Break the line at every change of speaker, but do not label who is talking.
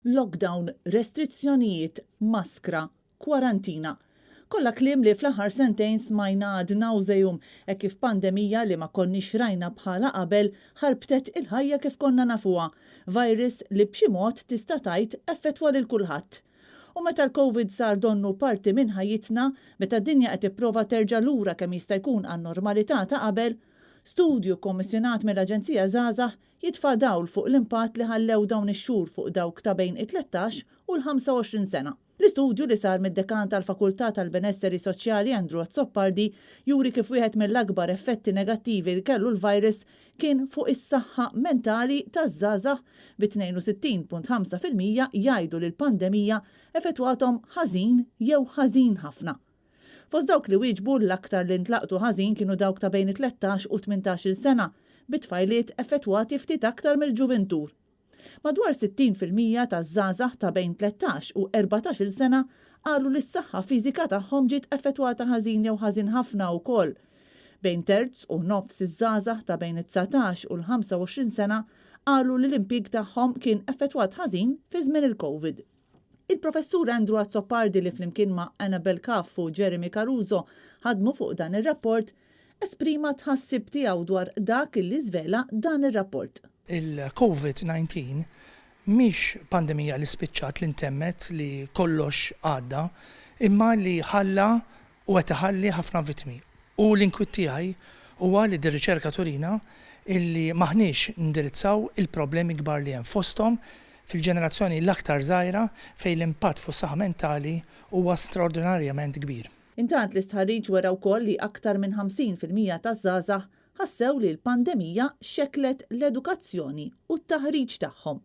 lockdown, restrizzjonijiet, maskra, kwarantina. Kollha kliem li fl-aħħar sentejn smajna ad nauseum hekk kif pandemija li ma konniex rajna bħala qabel ħarbtet il-ħajja kif konna nafuha, virus li b'xi mod tista' tgħid effettwa lil kulħadd. U meta l-COVID sar donnu parti minn ħajjitna, meta d-dinja qed tipprova terġa' lura kemm jista' jkun għan-normalità ta' qabel, studju kommissjonat mill-Aġenzija Żgħażagħ jitfa' dawl fuq l-impatt li ħallew dawn ix-xhur fuq dawk ta' bejn it-13 u l-25 sena. L-istudju li sar mid-dekan tal-Fakultà tal-Benesseri Soċjali Andrew Azzoppardi juri kif wieħed mill-akbar effetti negattivi li kellu l-virus kien fuq is-saħħa mentali taż-żgħażagħ bi 62.5% jgħidu li l-pandemija effettwathom ħażin jew ħażin ħafna. Fost dawk li wieġbu l-aktar li ntlaqtu ħażin kienu dawk ta' bejn 13 u 18 sena, bit-tfajliet effettwati ftit aktar mill-ġuventur. Madwar 60% taż-żgħażagħ ta' bejn 13 u 14 sena qalu li s-saħħa fiżika tagħhom ġiet effettwata ħażin jew ħażin ħafna wkoll. Bejn terz u nofs iż-żgħażagħ ta' bejn it-19 u l-25 sena qalu li l-impjieg tagħhom kien effettwat ħażin fi żmien il-COVID. Il-professur Andrew Azzoppardi li flimkien ma' Annabel Kaff u Jeremy Caruso ħadmu fuq dan ir-rapport esprima tħassib tiegħu dwar dak li żvela dan ir-rapport.
Il-COVID-19 mhix pandemija li spiċċat li ntemmet li kollox għadda, imma li ħalla u qed iħalli ħafna vittmi. U l-inkwiet tiegħi huwa li d-riċerka turina illi maħniex indirizzaw il-problemi kbar li hemm fosthom fil-ġenerazzjoni l-aktar żgħira fejn l-impatt fuq saħħa mentali huwa straordinarjament kbir.
Intant l-istħarriġ wera wkoll li aktar minn 50% taż-żgħażagħ ħassew li l-pandemija xekklet l-edukazzjoni u t-taħriġ tagħhom.